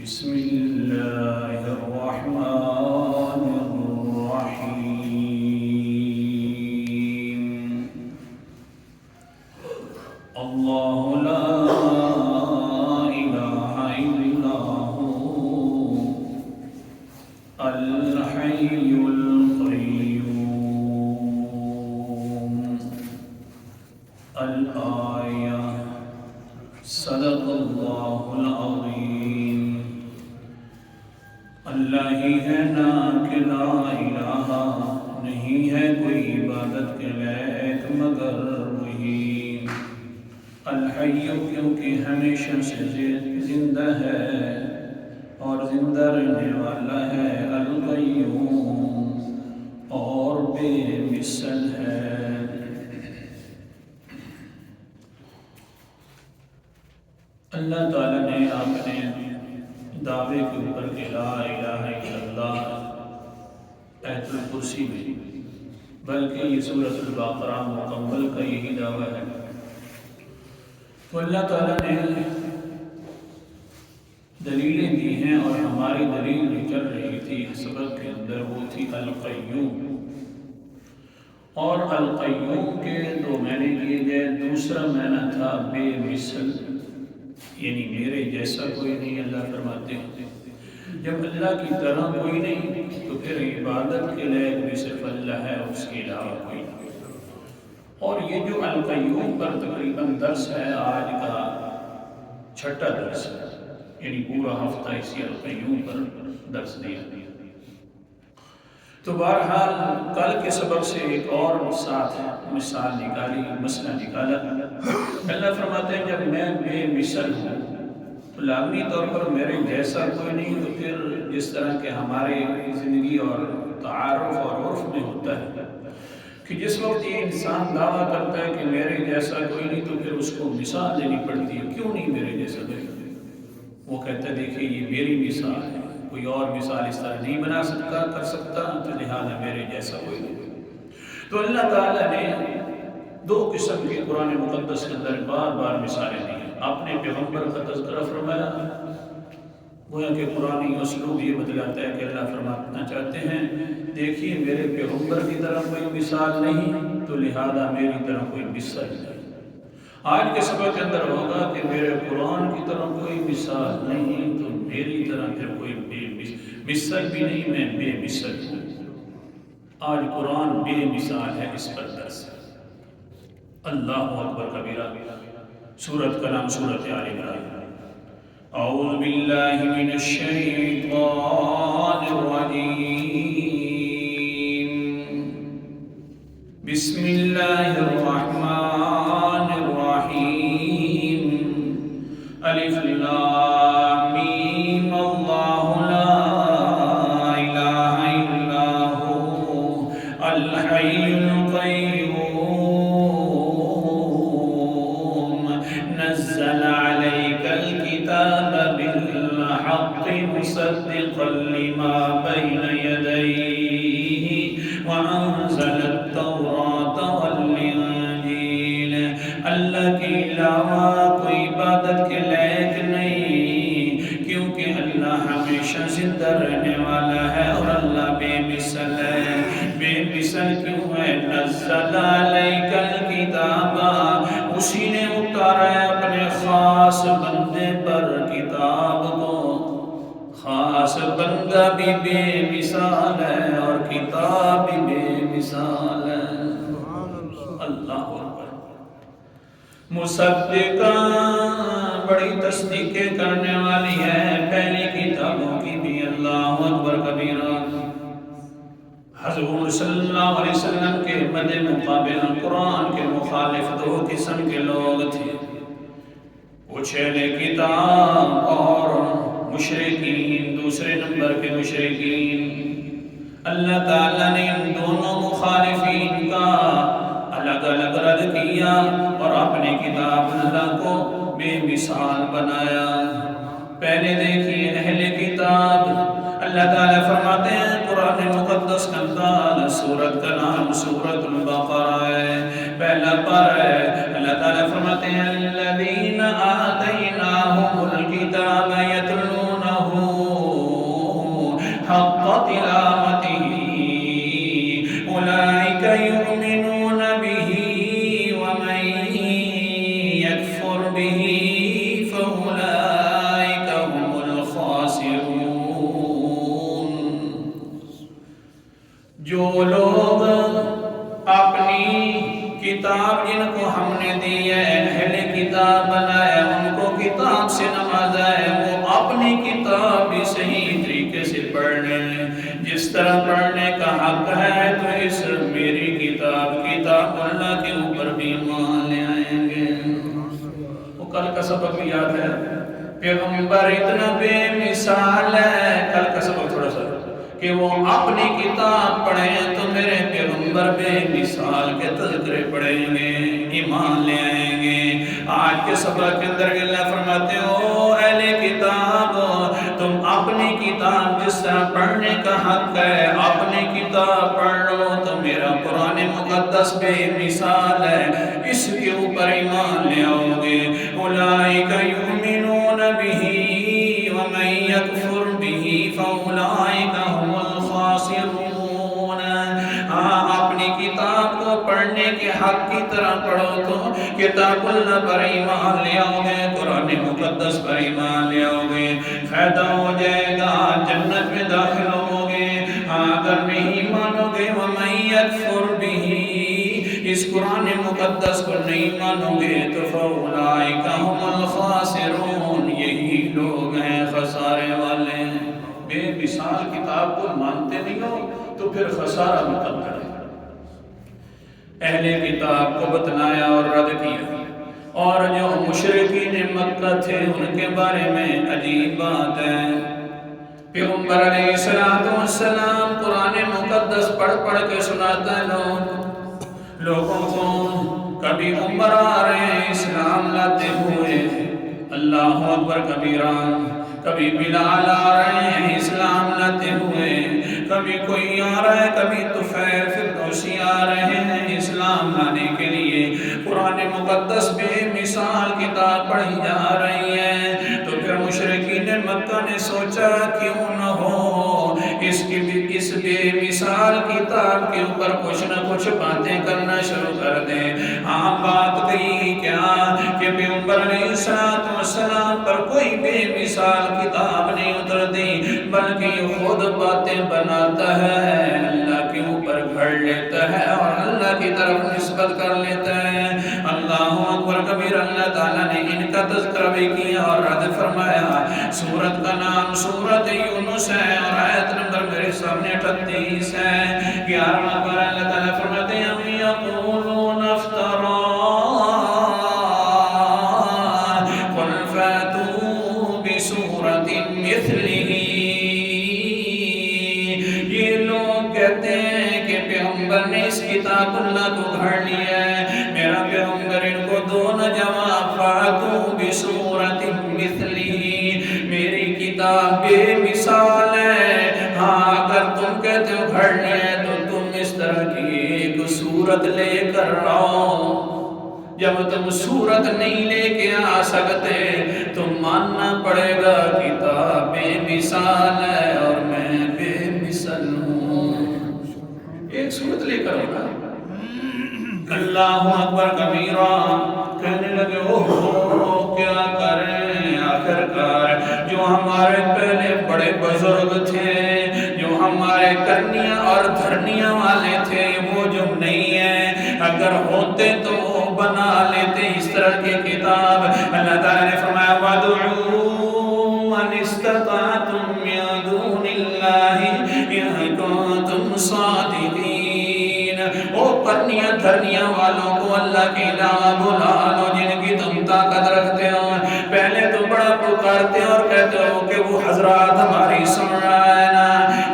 بسم الله الرحمن الرحيم الله لا إله إلا هو الحي القيوم الآية صدق الله العظيم اللہ ہی ہے نا کہ لا الہ نہیں ہے کوئی عبادت کے لائق مگر وہی الحی کیونکہ ہمیشہ سے زندہ ہے اور زندہ رہنے والا ہے القیوم اور بے مثل ہے اللہ تعالیٰ نے اپنے دعوے کے اوپر کہ لا الہ الا اللہ آیت الکرسی میں بلکہ یہ سورۃ البقرہ مکمل کا یہی دعویٰ ہے تو اللہ تعالیٰ نے دلیلیں دی ہیں اور ہماری دلیل بھی چل رہی تھی سبق کے اندر وہ تھی القیوم اور القیوم کے دو معنی کیے گئے دوسرا معنی تھا بے مثل یعنی میرے جیسا کوئی نہیں اللہ فرماتے ہیں جب اللہ کی طرح کوئی نہیں تو پھر عبادت کے لائق بھی صرف اللہ ہے اس کے علاوہ کوئی نہیں اور یہ جو القیوم پر تقریباً درس ہے آج کا چھٹا درس ہے یعنی پورا ہفتہ اسی القیوم پر درس دیا تو بہرحال کل کے سبق سے ایک اور مثال نکالی مسئلہ نکالا اللہ فرماتے ہیں جب میں بے مثل ہوں تو لازمی طور پر میرے جیسا کوئی نہیں تو پھر جس طرح کہ ہمارے زندگی اور تعارف اور عرف میں ہوتا ہے کہ جس وقت یہ انسان دعویٰ کرتا ہے کہ میرے جیسا کوئی نہیں تو پھر اس کو مثال دینی پڑتی ہے کیوں نہیں میرے جیسا کوئی وہ کہتا ہے دیکھیے یہ میری مثال ہے کوئی اور مثال اس طرح نہیں بنا سکتا کر سکتا تو لہٰذا میرے جیسا کوئی نہیں تو اللہ تعالیٰ نے دو قسم کے قرآن مقدس کے اندر بار بار مثالیں دی ہیں اپنے پیغمبر کا تذکرہ فرمایا گویا کہ قرآنی اسلوب یہ بتلاتا ہے کہ اللہ فرمانا چاہتے ہیں دیکھیے میرے پیغمبر کی طرح کوئی مثال نہیں تو لہذا میری طرح کوئی مثال نہیں آج کے سبق کے اندر ہوگا کہ میرے قرآن کی طرح کوئی مثال نہیں تو میری طرح پھر کوئی بے مثل بھی نہیں میں بے مثل ہوں آج قرآن بے مثال ہے اس پر درس اللہ اکبر کبیرہ سورت کا نام سورت آل عمران اعوذ باللہ من الشیطان الرجیم بسم اللہ الرحمن الرحیم الف لام میم اللہ لا الہ الا ہو الحی القیوم نزل عليك الكتاب بالحق مصدقا لما بين يديه وأنزل التوراة والإنجيل اللہ کے علاوہ کوئی عبادت کے لائق نہیں کیونکہ اللہ ہمیشہ زندہ رہنے والا ہے اور اللہ بے مثل ہے بے مثل کیوں ہے نزل علیک الکتاب اسی نے اتارا ہے اپنے خاص بندے پر کتاب کو خاص بندہ بھی بے مثال ہے اور کتاب بھی بے مثال ہے اللہ اکبر مصدقہ بڑی تصدیق کرنے والی ہے پہلی کتابوں کی بھی اللہ اکبر کبیرہ حضور صلی اللہ علیہ وسلم کے مد مقابل قرآن کے مخالف دو قسم کے لوگ تھے کچھ اہل کتاب اور مشرکین دوسرے نمبر کے مشرکین اللہ تعالیٰ نے ان دونوں مخالفین کا الگ الگ رد کیا اور اپنی کتاب اللہ کو بے مثال بنایا پہلے دیکھیے اہل کتاب اللہ تعالیٰ فرماتے ہیں قرآن مقدس کا انداز سورت کا نام سورت البقرہ ہے پہلا پر ہے اللہ تعالیٰ فرماتے ہیں الذین آتیناہم الکتاب یتلونہ به فأولئك هم الخاسرون۔ جو لوگ اپنی کتاب جن کو ہم نے دی ہے اہل کتاب بنایا، ان کو کتاب سے نوازا ہے، وہ اپنی کتاب بھی صحیح طریقے سے پڑھ لیں جس طرح پڑھنے کا حق ہے، تو اس میری کتاب اللہ کے اوپر بھی مان لے آئیں گے۔ وہ کل کا سبق بھی یاد ہے، پیغمبر اتنا بے مثال ہے، کل کا سبق تھوڑا سا کہ وہ اپنی کتاب پڑھیں تو میرے پیغمبر بے مثال کے تذکرے پڑھیں گے، ایمان لے آئیں گے۔ آج کے سبق کے اندر اللہ فرماتے ہو اہل کتاب، تم اپنی کتاب جس طرح پڑھنے کا حق ہے اپنی کتاب پڑھ لو، تو میرا قرآن مقدس بے مثال ہے، اس کے اوپر ایمان لے آؤ گے۔ اولئک یؤمنون بہ ومن یکفر بہ فاولئک هم الخاسرون۔ اپنی کتاب کو پڑھنے کے حق کی طرح پڑھو تو کتاب اللہ پر ایمان لے آؤ گے، قرآن مقدس پر ایمان لے آؤ گے، فائدہ ہو جائے گا، جنت میں داخل ہو گے۔ اگر نہیں مانو گے وَمَن يَكْفُرْ بِهِ، اس قرآن مقدس کو نہیں مانو گے تو فَأُولَئِكَ هُمُ الْخَاسِرُونَ، یہی لوگ ہیں خسارے والے۔ بے مثال کتاب کو مانتے نہیں ہو تو پھر خسارہ مقدر ہے۔ اہل کتاب کو بتلایا اور رد کیا، اور جو مشرکین مکہ تھے ان کے بارے میں عجیب بات ہے، پیغمبر علیہ السلام قرآن مقدس پڑھ پڑھ کے سناتا ہے لوگوں کو، کبھی عمر آ رہے ہیں اسلام لاتے ہوئے، اللہ اکبر کبیرہ، کبھی بلال آ رہے ہیں اسلام لاتے ہوئے، کبھی کوئی آ رہا ہے، کبھی طفیل فردوسی آ رہے ہیں اسلام لانے کے لیے۔ قرآن مقدس بے مثال کتاب پڑھی جا رہی ہے، تو پھر مشرکین مکہ نے سوچا کیوں نہ ہو اس بے مثال کتاب کے اوپر کچھ نہ کچھ باتیں کرنا شروع کر دیں۔ بات کہی کیا کہ پیغمبر علیہ السلام پر کوئی بے مثال کتاب نہیں اترتی، بلکہ یہ خود باتیں بناتا ہے، اللہ کے اوپر گھڑ لیتا ہے اور اللہ کی طرف نسبت کر لیتا ہے۔ اللہ اکبر کبیر۔ اللہ تعالیٰ نے ان کا تذکرہ بھی کیا اور رد فرمایا۔ سورت کا نام سورت یونس ہے اور آیت نمبر میرے سامنے 38 ہے۔ 11 پر اللہ تعالیٰ فرماتے ہیں ام یقولون افترا قل فاتوا بسورت مثلہ۔ یہ لوگ کہتے ہیں کہ پیغمبر نے اس کتاب اللہ کو گھڑ لیا ہے، میرا پیغمبر ان کو دو نہ جواب، فاتوا بسورت مثلہ، میری کتاب بے مثال ہے۔ اگر تم کہتے ہو گھڑ لیا ہے تو تم اس طرح کی ایک صورت لے کر آؤ۔ جب تم صورت نہیں لے کے آ سکتے تو ماننا پڑے گا کتاب بے مثال ہے اور میں بے مثل ہوں۔ ایک صورت لے کر آنا۔ اللہ اکبر کبیرہ۔ کہنے لگے اوہ کیا کریں، آخر کار جو ہمارے پہلے بڑے بزرگ تھے، جو ہمارے کرنیاں اور دھرنیاں والے تھے، وہ جو نہیں ہیں، اگر ہوتے تو وہ بنا لیتے اس طرح کی کتاب۔ اللہ تعالیٰ نے فرمایا وَادْعُوا مَنِ اسْتَطَعْتُم مِّن دُونِ اللَّهِ إِن كُنتُمْ صَادِقِينَ۔ او کرنیاں دھرنیاں والوں کو اللہ کے علاوہ بلا لو جن کی تم طاقت رکھتے ہو۔ پہلے تو بڑا پکارتے اور کہتے ہو کہ وہ حضرات ہماری سن رہا ہے نا،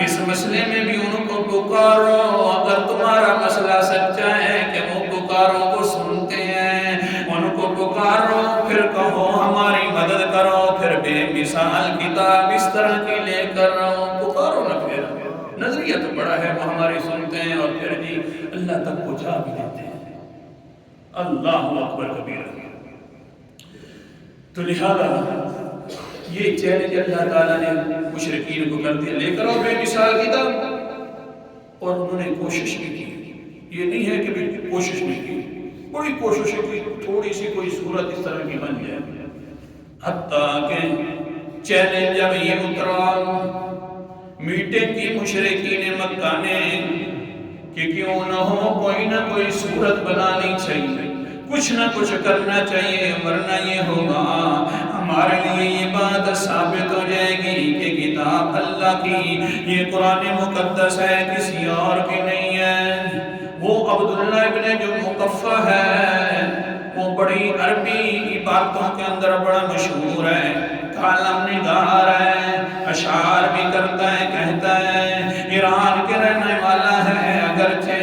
اس مسئلے میں بھی ان کو پکارو۔ اگر تمہارا مسئلہ سچا ہے کہ وہ پکاروں کو سنتے ہیں، ان کو پکارو، پھر کہو ہماری مدد کرو، پھر بے مثال کتاب اس طرح کی لے کر رہو، پکارو نا۔ پھر نظریہ تو بڑا ہے، وہ ہماری سنتے ہیں اور پھر جی اللہ تک پہنچا بھی دیتے ہیں۔ اللہ اکبر کبیرہ۔ تو لہذا یہ چیلنج اللہ تعالیٰ نے مشرکین کو کر دیا، لے کر آؤ بے مثال کتاب، اور انہوں نے کوشش بھی کی۔ یہ نہیں ہے کہ کوشش نہیں کی، بڑی کوشش کی تھوڑی سی کوئی صورت اس طرح کی بن جائے، حتیٰ کہ چیلنج جب یہ اترا میٹنگ کی مشرکین مکہ نے کہ کیوں نہ ہو کوئی نہ کوئی صورت بنانی چاہیے، کچھ نہ کچھ کرنا چاہیے، ورنہ یہ ہوگا ہمارے لیے یہ بات ثابت ہو جائے گی کہ کتاب اللہ کی، یہ قرآن مقدس ہے، کسی اور کی نہیں ہے۔ وہ عبداللہ ابن جو مقفع ہے، وہ بڑی عربی عبارتوں کے اندر بڑا مشہور ہے، کالم نگار ہے، اشعار بھی کرتا ہے، کہتا ہے ایران کے رہنے والا ہے، اگرچہ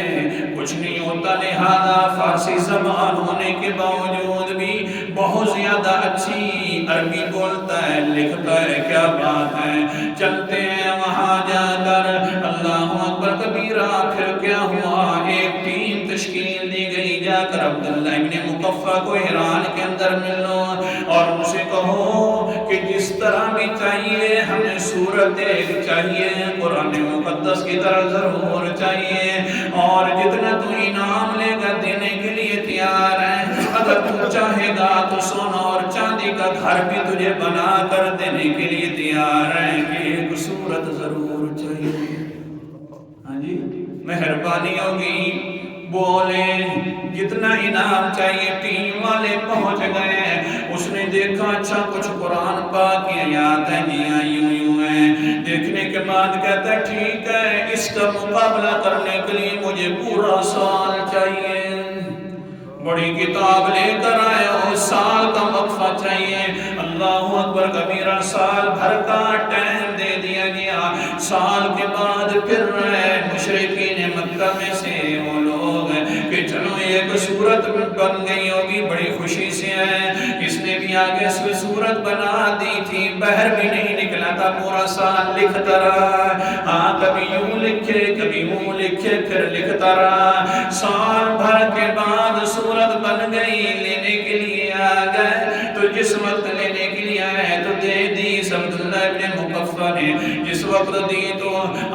کچھ نہیں ہوتا، لہذا فارسی زبان ہونے کے باوجود بھی بہت زیادہ اچھی عربی بولتا ہے، لکھتا ہے، کیا بات ہے۔ چلتے ہیں وہاں جا کر، اللہ اکبر کبیرہ، پھر کیا ہوا، ایک ٹیم تشکیل دی گئی، جا کر عبداللہ ابن مقفع کو ایران کے اندر ملو اور ان سے کہو کہ جس طرح بھی چاہیے ہمیں صورت ایک چاہیے، قرآن مقدس کی طرح ضرور چاہیے، اور جتنا تو انعام لے گا دینے کے لیے تیار ہے، اگر تو چاہے گا تو سونا اور چاندی کا گھر بھی تجھے بنا کر دینے کے لیے تیار ہے، ایک صورت ضرور چاہیے۔ ہاں جی، مہربانی ہوگی، بولے جتنا انعام چاہیے۔ ٹیم والے پہنچ گئے، اس نے دیکھا اچھا کچھ قرآن پاک کی آیاتیں یوں ہیں، دیکھنے کے بعد کہتا ہے ٹھیک ہے، اس کا مقابلہ کرنے کے لیے مجھے پورا سال چاہیے، بڑی کتاب لے کر آیا، سال کا وقفہ چاہیے۔ اللہ اکبر کبیرہ، سال بھر کا ٹائم دے دیا گیا۔ سال کے بعد پھر رہے مشرکین مکہ میں سے وہ لوگ کہ چلو ایک صورت بن گئی ہوگی، بڑی خوشی سے ہے، اس نے بھی آگے سے صورت بنا دی تھی، بہر بھی نہیں نکلا تھا، پورا سال لکھتا رہا، ہاں کبھی یوں لکھے کبھی یوں لکھے، پھر لکھتا رہا۔ سال بھر کے بعد صورت بن گئی، لینے کے لیے آ گئے، تو جس وقت لینے کے لیے آئے تو دے دی عبداللہ ابن مقفع نے، جس وقت دی تو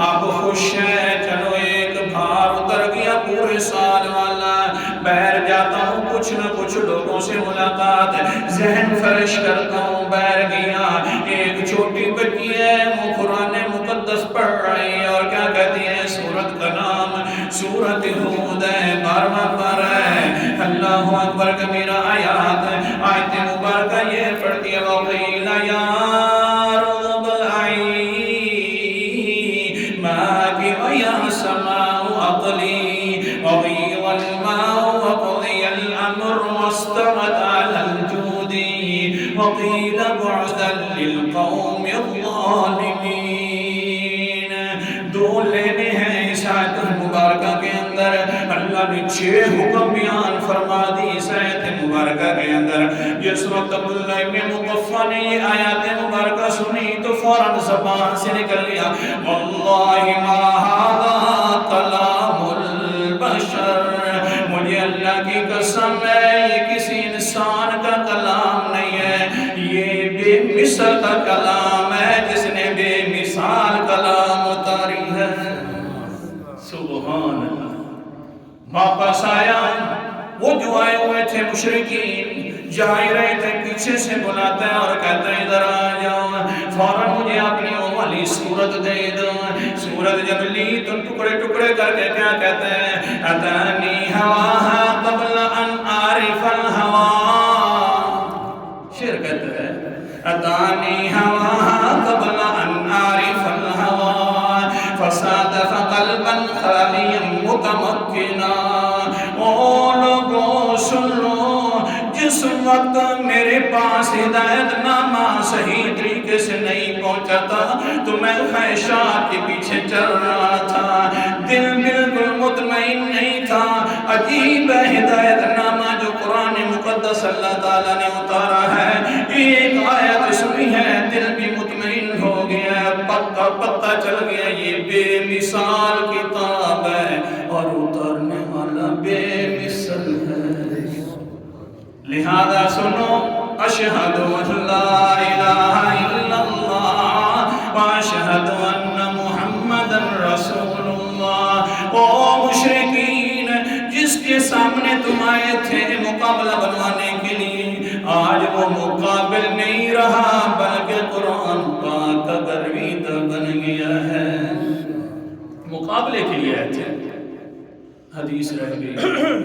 آپ خوش ہیں، چلو ایک بھار اتر گیا پورے سال والا، بیٹھ جاتا ہوں، کچھ نہ کچھ لوگوں سے ملاقات، ذہن فرش کرتا ہوں، بیٹھ گیا۔ ایک چھوٹی بچی ہے، وہ قرآن مقدس پڑھ رہی ہے، اور کیا کہتی ہے، سورت کا نام سورت ہود ہے، 12واں پارہ ہے، اللہ اکبر کبیرہ، آیت مبارکہ یہ پڑھتی ہے، وَقِيلَ يَا أَرْضُ ابْلَعِي مَاءَكِ وَيَا سَمَاءُ أَقْلِعِي وَغِيضَ الْمَاءُ وَقُضِيَ الْأَمْرُ وَاسْتَوَتْ عَلَى الْجُودِيِّ وَقِيلَ بُعْدًا لِلْقَوْمِ الظَّالِمِينَ۔ دو لینے ہیں اس آیت مبارکہ کے اندر، اللہ نے 6 حکم بیان فرما دی اس آیت مبارکہ کے اندر۔ جس وقت عبداللہ ابن مقفع نے یہ آیات مبارکہ سنی تو فوراً زبان سے نکل گیا، واللہ ما ھذا کلام البشر، مجھے اللہ کی قسم ہے یہ کسی انسان کا کلام نہیں ہے، یہ بے مثل کا کلام ہے، جس نے بے مثال کلام اتاری ہے۔ سبحان اللہ۔ واپس آیا، وہ جو آئے ہوئے تھے مشرکین جا ہی رہے تھے، پیچھے سے بلاتا ہے اور کہتا ہے ادھر آ جاؤ، فوراً مجھے اپنی وہ والی صورت دے دو۔ صورت جب لی تو ٹکڑے ٹکڑے کر کے کیا کہتے ہیں، اتانی ہواہا قبل ان اعرف الہوا، شعر کہتے ہیں اتانی ہواہا قبل ان اعرف الہوا فصادف قلبا خالیا متمکنا۔ او لوگوں سن لو، جس وقت میرے پاس ہدایت نامہ صحیح طریقے سے نہیں پہنچا تھا تو میں خواہشات کے پیچھے چل رہا تھا، دل بالکل مطمئن نہیں تھا۔ عجیب ہے ہدایت نامہ جو قرآن مقدس اللہ تعالیٰ نے اتارا ہے، ایک آیت سنی ہے، دل بھی مطمئن ہو گیا، پکا پتہ چل گیا یہ بے مثال کتاب ہے اور اتارنے والا بے مثل ہے۔ لہذا سنو، اشہد ان لا الہ الا اللہ واشہد ان محمد رسول اللہ۔ او مشرکین، جس کے سامنے تم آئے تھے قرآن پاک کا گرویدہ بن گیا ہے۔ مقابلے کے لیے آئے تھے، حدیث رہ گئی،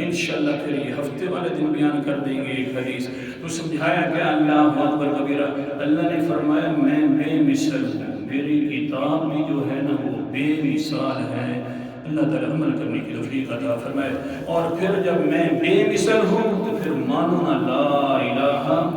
انشاءاللہ پھر یہ ہفتے والے دن بیان کر دیں گے ایک حدیث۔ تو سمجھایا کہ اللہ اکبر کبیرہ، اللہ نے فرمایا میں بے مثل ہوں، میری کتاب بھی جو ہے نا وہ بے مثال ہے۔ اللہ تعالیٰ عمل کرنے کی توفیق عطا فرمائے۔ اور پھر جب میں بے مثل ہوں تو پھر مانو نا لا الہ